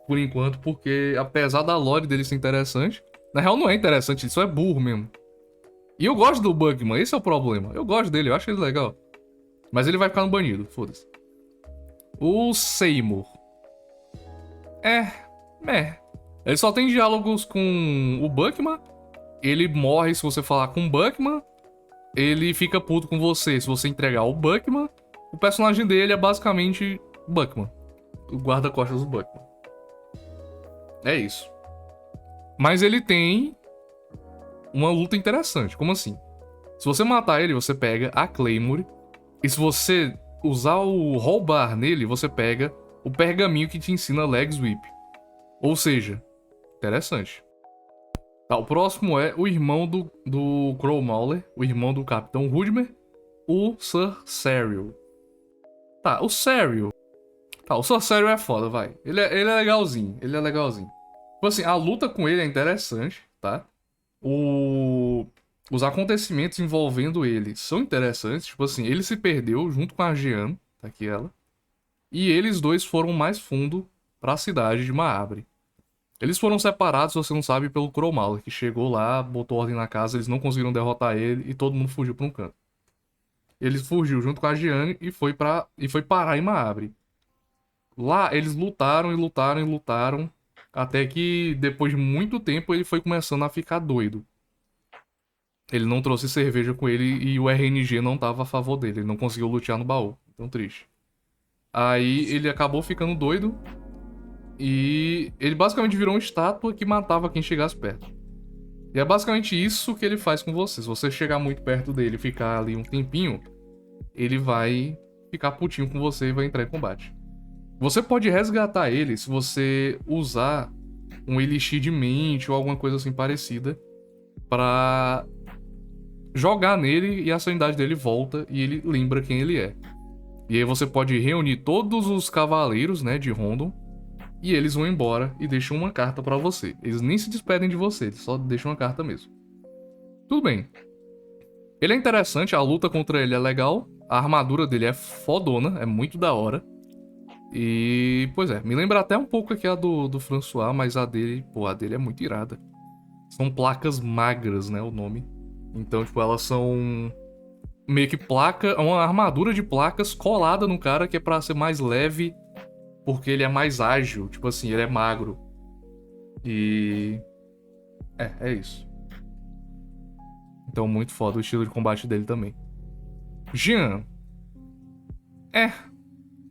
S1: por enquanto, porque apesar da lore dele ser interessante, na real não é interessante, ele só é burro mesmo. E eu gosto do Bugman, esse é o problema. Eu gosto dele, eu acho ele legal. Mas ele vai ficar no banido, foda-se. O Seymour. Ele só tem diálogos com o Buckman. Ele morre se você falar com o Buckman. Ele fica puto com você se você entregar o Buckman. O personagem dele é basicamente o Buckman. O guarda-costas do Buckman. É isso. Mas ele tem uma luta interessante. Como assim? Se você matar ele, você pega a Claymore. E se você usar o roubar nele, você pega o pergaminho que te ensina Leg Sweep. Ou seja, interessante. Tá, o próximo é o irmão do Crow Mauler, o irmão do Capitão Rudmer, o Sir Serial. Tá, o Serial. Tá, o Sir Serial é foda, vai. Ele é legalzinho, ele é legalzinho. Tipo assim, a luta com ele é interessante, tá? Os acontecimentos envolvendo ele são interessantes. Tipo assim, ele se perdeu junto com a Jeanne, tá aqui ela. E eles dois foram mais fundo pra cidade de Maabre. Eles foram separados, se você não sabe, pelo Crow Mauler, que chegou lá, botou ordem na casa, eles não conseguiram derrotar ele e todo mundo fugiu pra um canto. Ele fugiu junto com a Jeanne e foi parar em Maabre. Lá eles lutaram e lutaram e lutaram, até que depois de muito tempo ele foi começando a ficar doido. Ele não trouxe cerveja com ele e o RNG não tava a favor dele, ele não conseguiu lutear no baú. Então triste. Aí ele acabou ficando doido e ele basicamente virou uma estátua que matava quem chegasse perto. E é basicamente isso que ele faz com você. Se você chegar muito perto dele e ficar ali um tempinho, ele vai ficar putinho com você e vai entrar em combate. Você pode resgatar ele se você usar um elixir de mente ou alguma coisa assim parecida pra jogar nele e a sanidade dele volta e ele lembra quem ele é. E aí você pode reunir todos os cavaleiros, né, de Rondon, e eles vão embora e deixam uma carta pra você. Eles nem se despedem de você, eles só deixam uma carta mesmo. Tudo bem. Ele é interessante, a luta contra ele é legal, a armadura dele é fodona, é muito da hora. E, pois é, me lembra até um pouco aqui a do François, mas a dele é muito irada. São placas magras, né, o nome. Então, tipo, elas são meio que uma armadura de placas colada no cara que é pra ser mais leve, porque ele é mais ágil, tipo assim, ele é magro. E... é isso. Então, muito foda o estilo de combate dele também. Jean.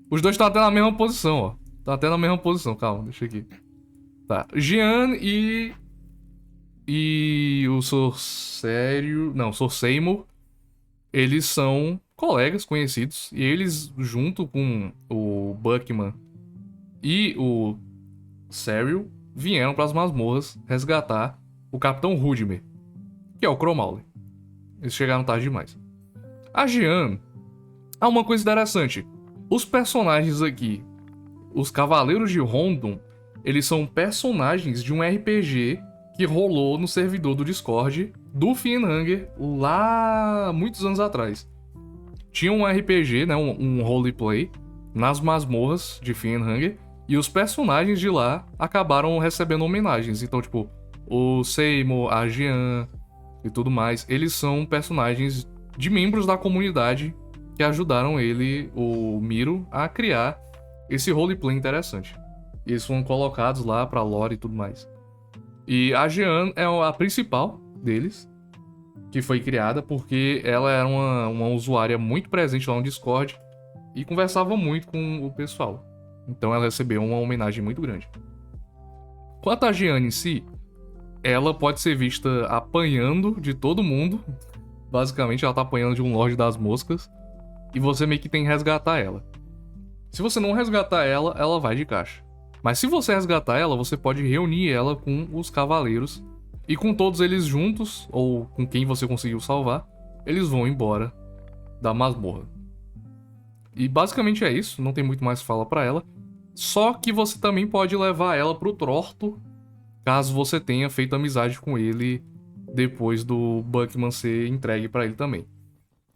S1: Os dois estão até na mesma posição, ó. Estão até na mesma posição, calma, deixa aqui. Tá, Jean e o Sir Seymour, eles são colegas conhecidos. E eles, junto com o Buckman e o Serial, vieram para as masmorras resgatar o Capitão Rudmer, que é o Crow Mauler. Eles chegaram tarde demais. A Jeanne... há uma coisa interessante. Os personagens aqui, os Cavaleiros de Rondon, eles são personagens de um RPG que rolou no servidor do Discord do Fienhanger lá muitos anos atrás. Tinha um RPG, né, um roleplay, nas masmorras de Fienhanger, e os personagens de lá acabaram recebendo homenagens. Então, tipo, o Seymour, a Jeanne e tudo mais, eles são personagens de membros da comunidade que ajudaram ele, o Miro, a criar esse roleplay interessante. E eles foram colocados lá pra lore e tudo mais. E a Jeanne é a principal deles, que foi criada porque ela era uma usuária muito presente lá no Discord e conversava muito com o pessoal. Então ela recebeu uma homenagem muito grande. Quanto a Jeanne em si, ela pode ser vista apanhando de todo mundo. Basicamente, ela tá apanhando de um Lorde das Moscas. E você meio que tem que resgatar ela. Se você não resgatar ela, ela vai de caixa. Mas se você resgatar ela, você pode reunir ela com os cavaleiros. E com todos eles juntos, ou com quem você conseguiu salvar, eles vão embora da masmorra. E basicamente é isso, não tem muito mais fala pra ela. Só que você também pode levar ela pro Trorto, caso você tenha feito amizade com ele depois do Buckman ser entregue pra ele também.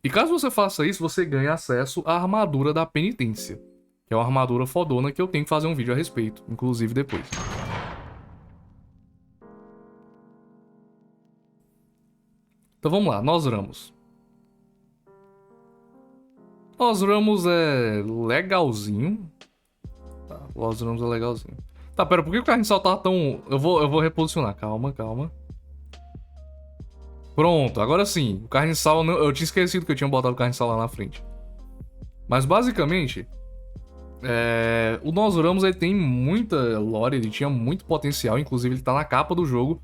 S1: E caso você faça isso, você ganha acesso à armadura da penitência, que é uma armadura fodona que eu tenho que fazer um vídeo a respeito, inclusive depois. Então vamos lá, Nosramos. Nosramos é legalzinho. Tá, Nosramos é legalzinho. Tá, pera, por que o Carniçal tá tão... Eu vou reposicionar, calma, calma. Pronto, agora sim. O Carniçal, eu tinha esquecido que eu tinha botado o Carniçal lá na frente. Mas basicamente, o Nosramos ele tem muita lore, ele tinha muito potencial, inclusive ele tá na capa do jogo.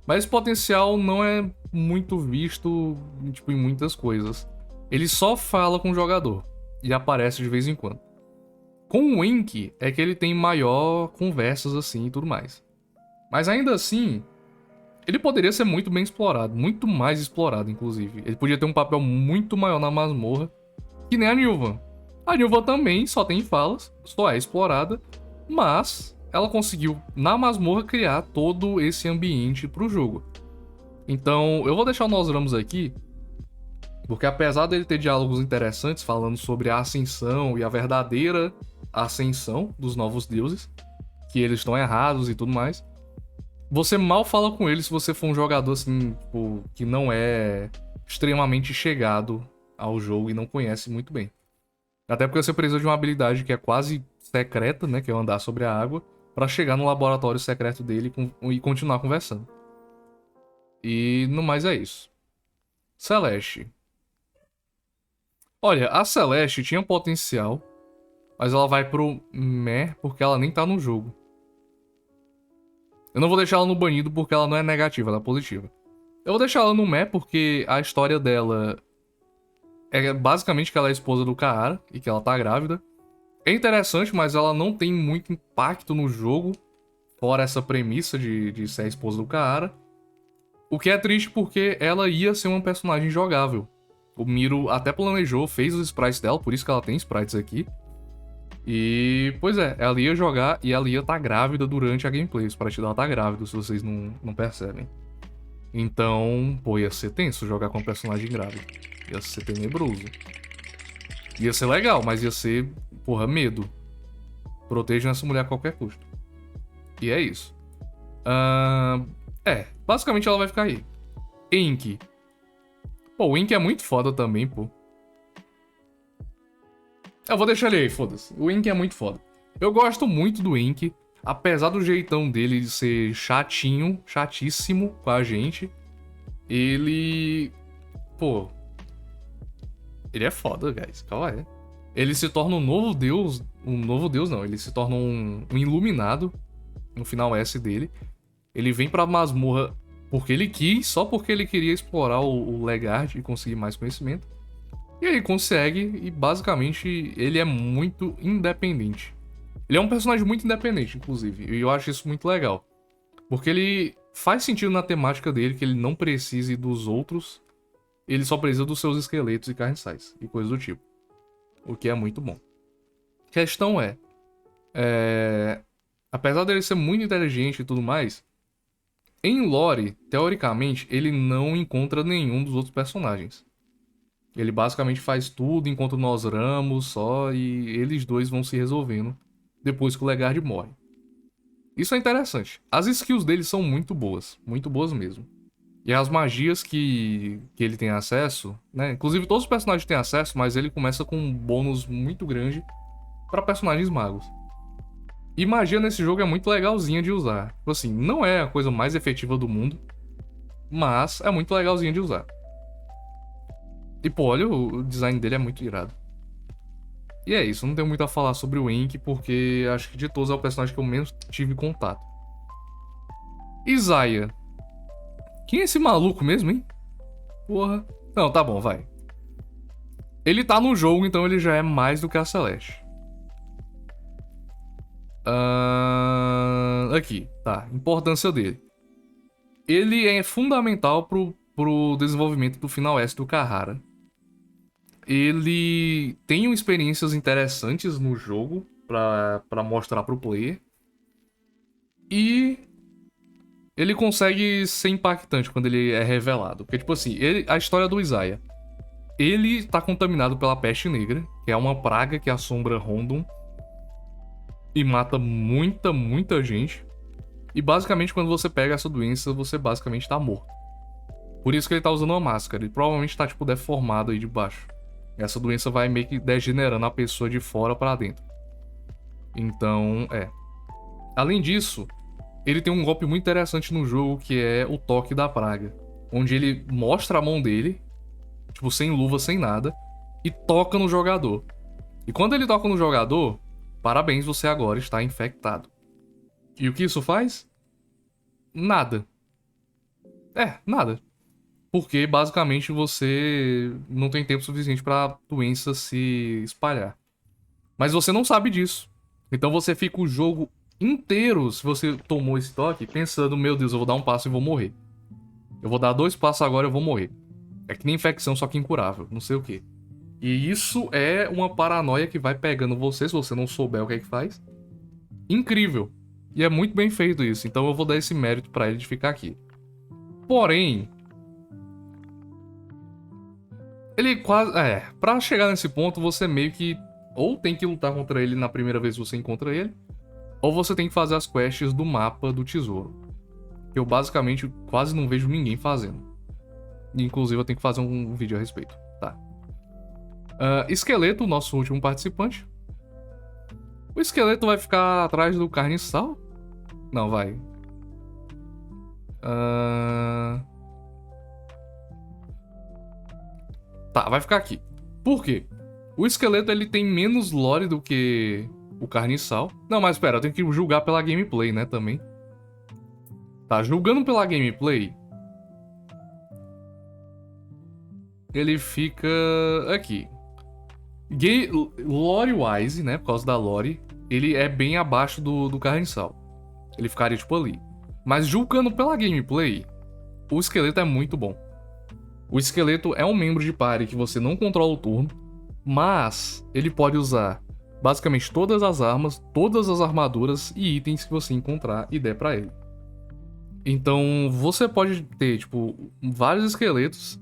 S1: Mas esse potencial não é muito visto, tipo, em muitas coisas. Ele só fala com o jogador e aparece de vez em quando. Com o Wink é que ele tem maior conversas assim e tudo mais. Mas ainda assim, ele poderia ser muito bem explorado, muito mais explorado, inclusive. Ele podia ter um papel muito maior na masmorra, que nem a Nilvan. A Nilvan também só tem falas, só é explorada, mas ela conseguiu, na masmorra, criar todo esse ambiente pro jogo. Então, eu vou deixar o Nosramos aqui, porque apesar dele ter diálogos interessantes falando sobre a ascensão e a verdadeira ascensão dos novos deuses, que eles estão errados e tudo mais, você mal fala com ele se você for um jogador assim, tipo, que não é extremamente chegado ao jogo e não conhece muito bem. Até porque você precisa de uma habilidade que é quase secreta, né, que é andar sobre a água, pra chegar no laboratório secreto dele e continuar conversando. E no mais é isso. Celeste. Olha, a Celeste tinha potencial, mas ela vai pro meh porque ela nem tá no jogo. Eu não vou deixar ela no banido porque ela não é negativa, ela é positiva. Eu vou deixar ela no meh porque a história dela é basicamente que ela é esposa do Kaara e que ela tá grávida. É interessante, mas ela não tem muito impacto no jogo, fora essa premissa de ser a esposa do Kaara. O que é triste porque ela ia ser uma personagem jogável. O Miro até planejou, fez os sprites dela, por isso que ela tem sprites aqui. E, pois é, ela ia jogar e ela ia estar grávida durante a gameplay. O sprite dela tá grávido, se vocês não percebem. Então, pô, ia ser tenso jogar com um personagem grávida. Ia ser tenebroso. Ia ser legal, mas ia ser, porra, medo. Protejam essa mulher a qualquer custo. E é isso. Basicamente ela vai ficar aí. Ink. Pô, o Ink é muito foda também, pô. Eu vou deixar ele aí, foda-se. O Ink é muito foda. Eu gosto muito do Ink, apesar do jeitão dele de ser chatinho, chatíssimo com a gente. Ele... Pô... Ele é foda, guys. Qual é? Ele se torna um novo deus... Um novo deus, não. Ele se torna um iluminado no final S dele. Ele vem pra masmorra porque ele quis, só porque ele queria explorar o Legard e conseguir mais conhecimento. E ele consegue, e basicamente ele é muito independente. Ele é um personagem muito independente, inclusive, e eu acho isso muito legal. Porque ele faz sentido na temática dele que ele não precise dos outros, ele só precisa dos seus esqueletos e carniçais, e coisas do tipo. O que é muito bom. A questão apesar dele ser muito inteligente e tudo mais, em lore, teoricamente, ele não encontra nenhum dos outros personagens. Ele basicamente faz tudo enquanto nós ramos só e eles dois vão se resolvendo depois que o Legard morre. Isso é interessante. As skills dele são muito boas mesmo. E as magias que ele tem acesso, né? Inclusive todos os personagens têm acesso, mas ele começa com um bônus muito grande para personagens magos. E magia nesse jogo é muito legalzinha de usar. Tipo assim, não é a coisa mais efetiva do mundo, mas é muito legalzinha de usar. E pô, olha, o design dele é muito irado. E é isso, não tenho muito a falar sobre o Ink, porque acho que de todos é o personagem que eu menos tive contato. Isaiah. Quem é esse maluco mesmo, hein? Porra. Não, tá bom, vai. Ele tá no jogo, então ele já é mais do que a Celeste. Aqui, tá. Importância dele. Ele é fundamental pro desenvolvimento do final S do Kaara. Ele tem experiências interessantes no jogo pra mostrar pro player. E ele consegue ser impactante quando ele é revelado. Porque, tipo assim, a história do Isaiah. Ele tá contaminado pela peste negra, que é uma praga que assombra Rondon e mata muita gente. E basicamente quando você pega essa doença, você basicamente tá morto. Por isso que ele tá usando uma máscara. Ele provavelmente tá, tipo, deformado aí de baixo. Essa doença vai meio que degenerando a pessoa de fora pra dentro. Então, Além disso, ele tem um golpe muito interessante no jogo, que é o toque da praga. Onde ele mostra a mão dele, tipo, sem luva, sem nada, e toca no jogador. E quando ele toca no jogador, parabéns, você agora está infectado. E o que isso faz? Nada. Nada. Porque basicamente você não tem tempo suficiente pra doença se espalhar. Mas você não sabe disso. Então você fica o jogo inteiro, se você tomou esse toque, pensando, meu Deus, eu vou dar um passo e vou morrer. Eu vou dar 2 passos agora e eu vou morrer. É que nem infecção, só que incurável, não sei o que. E isso é uma paranoia que vai pegando você, se você não souber o que é que faz. Incrível. E é muito bem feito isso, então eu vou dar esse mérito pra ele de ficar aqui. Porém, ele quase... pra chegar nesse ponto, você meio que... ou tem que lutar contra ele na primeira vez que você encontra ele, ou você tem que fazer as quests do mapa do tesouro. Que eu basicamente quase não vejo ninguém fazendo. Inclusive eu tenho que fazer um vídeo a respeito. Tá. Esqueleto, nosso último participante. O esqueleto vai ficar atrás do carniçal? Não, vai. Tá, vai ficar aqui. Por quê? O esqueleto ele tem menos lore do que o carniçal. Não, mas espera, eu tenho que julgar pela gameplay, né, também. Tá, julgando pela gameplay, ele fica aqui. Lore-wise, né, por causa da lore, ele é bem abaixo do carniçal. Ele ficaria tipo ali. Mas julgando pela gameplay, o esqueleto é muito bom. O esqueleto é um membro de party que você não controla o turno, mas ele pode usar basicamente todas as armas, todas as armaduras e itens que você encontrar e der pra ele. Então você pode ter, tipo, vários esqueletos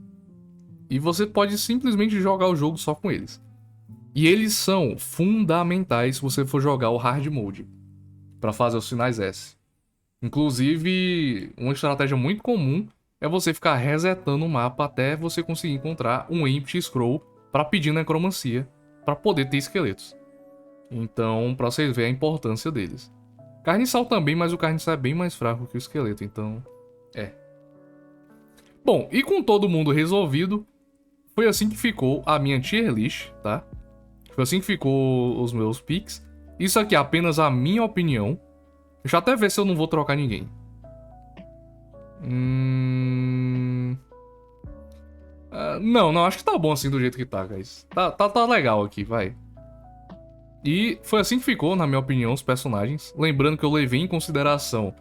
S1: e você pode simplesmente jogar o jogo só com eles. E eles são fundamentais se você for jogar o Hard Mode, pra fazer os sinais S. Inclusive, uma estratégia muito comum é você ficar resetando o mapa até você conseguir encontrar um Empty Scroll para pedir necromancia, para poder ter esqueletos. Então, pra vocês verem a importância deles. Carniçal também, mas o carniçal é bem mais fraco que o esqueleto, então... Bom, e com todo mundo resolvido, foi assim que ficou a minha tier list, tá? Foi assim que ficou os meus picks. Isso aqui é apenas a minha opinião. Deixa eu até ver se eu não vou trocar ninguém. Não, acho que tá bom assim do jeito que tá, guys. Tá legal aqui, vai. E foi assim que ficou, na minha opinião, os personagens. Lembrando que eu levei em consideração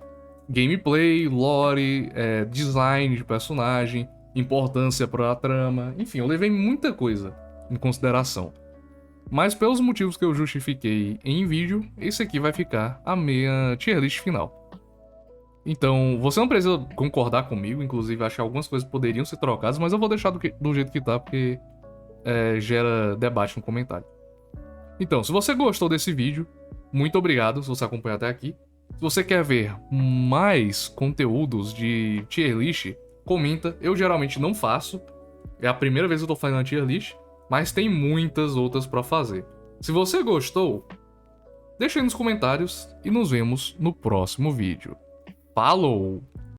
S1: gameplay, lore, design de personagem, importância pra trama. Enfim, eu levei muita coisa em consideração. Mas pelos motivos que eu justifiquei em vídeo, esse aqui vai ficar a minha tier list final. Então, você não precisa concordar comigo, inclusive acho que algumas coisas poderiam ser trocadas, mas eu vou deixar do jeito que tá, porque gera debate no comentário. Então, se você gostou desse vídeo, muito obrigado se você acompanhou até aqui. Se você quer ver mais conteúdos de tier list, comenta. Eu geralmente não faço, é a primeira vez que eu tô fazendo a tier list, mas tem muitas outras pra fazer. Se você gostou, deixa aí nos comentários e nos vemos no próximo vídeo. Falou!